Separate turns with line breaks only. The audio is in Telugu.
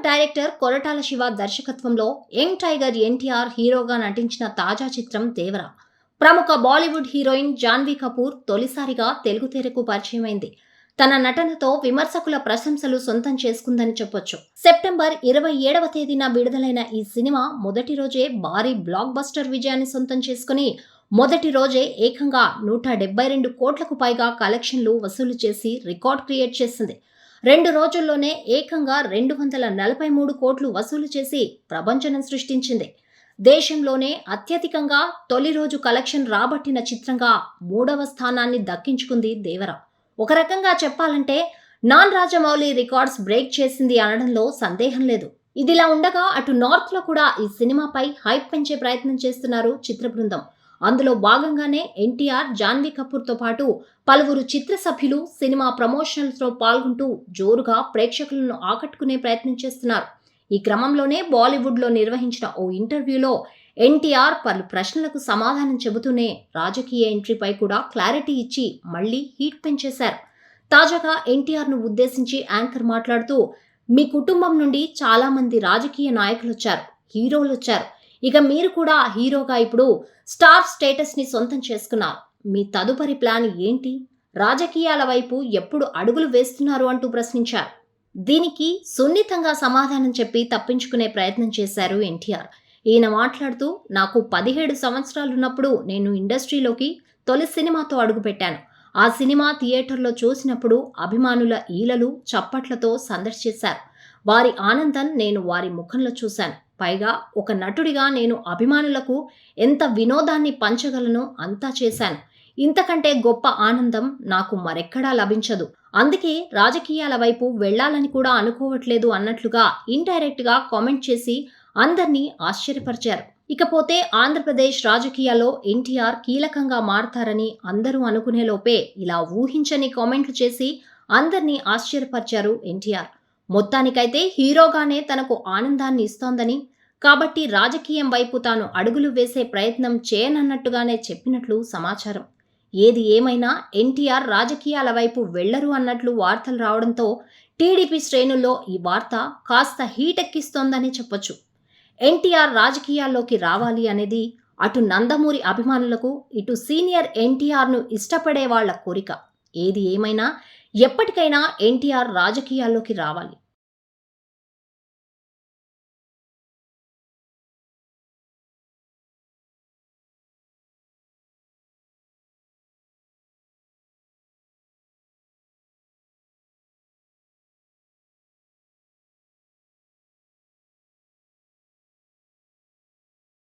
డైరెక్టర్ కొరటాల శివ దర్శకత్వంలో యంగ్ టైగర్ ఎన్టీఆర్ హీరోగా నటించిన తాజా చిత్రం దేవర. ప్రముఖ బాలీవుడ్ హీరోయిన్ జాన్వీ కపూర్ తొలిసారిగా తెలుగు తెరకు పరిచయమైంది. తన నటనతో విమర్శకుల ప్రశంసలు సొంతం చేసుకుందని చెప్పొచ్చు. సెప్టెంబర్ 27వ తేదీన విడుదలైన ఈ సినిమా మొదటి రోజే భారీ బ్లాక్ బస్టర్ విజయాన్ని సొంతం చేసుకుని మొదటి రోజే ఏకంగా 172 కోట్లకు పైగా కలెక్షన్లు వసూలు చేసి రికార్డ్ క్రియేట్ చేసింది. 2 రోజుల్లోనే ఏకంగా 243 కోట్లు వసూలు చేసి ప్రభంజనం సృష్టించింది. దేశంలోనే అత్యధికంగా తొలి రోజు కలెక్షన్ రాబట్టిన చిత్రంగా 3వ స్థానాన్ని దక్కించుకుంది దేవర. ఒక రకంగా చెప్పాలంటే నాన్ రాజమౌళి రికార్డ్స్ బ్రేక్ చేసింది అనడంలో సందేహం లేదు. ఇదిలా ఉండగా అటు నార్త్ లో కూడా ఈ సినిమాపై హైప్ పెంచే ప్రయత్నం చేస్తున్నారు చిత్ర బృందం. అందులో భాగంగానే ఎన్టీఆర్, జాన్వీ కపూర్తో పాటు పలువురు చిత్ర సభ్యులు సినిమా ప్రమోషనల్స్లో పాల్గొంటూ జోరుగా ప్రేక్షకులను ఆకట్టుకునే ప్రయత్నం చేస్తున్నారు. ఈ క్రమంలోనే బాలీవుడ్లో నిర్వహించిన ఓ ఇంటర్వ్యూలో ఎన్టీఆర్ పలు ప్రశ్నలకు సమాధానం చెబుతూనే రాజకీయ ఎంట్రీపై కూడా క్లారిటీ ఇచ్చి మళ్లీ హీట్ పెంచేశారు. తాజాగా ఎన్టీఆర్ను ఉద్దేశించి యాంకర్ మాట్లాడుతూ, మీ కుటుంబం నుండి చాలా మంది రాజకీయ నాయకులొచ్చారు, హీరోలొచ్చారు. ఇక మీరు కూడా హీరోగా ఇప్పుడు స్టార్ స్టేటస్ ని సొంతం చేసుకున్నారు. మీ తదుపరి ప్లాన్ ఏంటి? రాజకీయాల వైపు ఎప్పుడు అడుగులు వేస్తున్నారు అంటూ ప్రశ్నించారు. దీనికి సున్నితంగా సమాధానం చెప్పి తప్పించుకునే ప్రయత్నం చేశారు ఎన్టీఆర్. ఈయన మాట్లాడుతూ, నాకు 17 సంవత్సరాలున్నప్పుడు నేను ఇండస్ట్రీలోకి తొలి సినిమాతో అడుగుపెట్టాను. ఆ సినిమా థియేటర్లో చూసినప్పుడు అభిమానుల ఈలలు, చప్పట్లతో సందడి చేశారు. వారి ఆనందం నేను వారి ముఖంలో చూశాను. పైగా ఒక నటుడిగా నేను అభిమానులకు ఎంత వినోదాన్ని పంచగలనో అంతా చేశాను. ఇంతకంటే గొప్ప ఆనందం నాకు మరెక్కడా లభించదు. అందుకే రాజకీయాల వైపు వెళ్లాలని కూడా అనుకోవట్లేదు అన్నట్లుగా ఇండైరెక్ట్ గా కామెంట్ చేసి అందర్నీ ఆశ్చర్యపరిచారు. ఇకపోతే ఆంధ్రప్రదేశ్ రాజకీయాల్లో ఎన్టీఆర్ కీలకంగా మారతారని అందరూ అనుకునే లోపే ఇలా ఊహించని కామెంట్లు చేసి అందర్నీ ఆశ్చర్యపరిచారు ఎన్టీఆర్. మొత్తానికైతే హీరోగానే తనకు ఆనందాన్ని ఇస్తోందని, కాబట్టి రాజకీయం వైపు తాను అడుగులు వేసే ప్రయత్నం చేయనన్నట్టుగానే చెప్పినట్లు సమాచారం. ఏది ఏమైనా ఎన్టీఆర్ రాజకీయాల వైపు వెళ్లరు అన్నట్లు వార్తలు రావడంతో టీడీపీ శ్రేణుల్లో ఈ వార్త కాస్త హీటెక్కిస్తోందని చెప్పొచ్చు. ఎన్టీఆర్ రాజకీయాల్లోకి రావాలి అనేది అటు నందమూరి అభిమానులకు, ఇటు సీనియర్ ఎన్టీఆర్ను ఇష్టపడే వాళ్ల కోరిక. ఏది ఏమైనా ఎప్పటికైనా ఎన్టీఆర్ రాజకీయాల్లోకి రావాలి.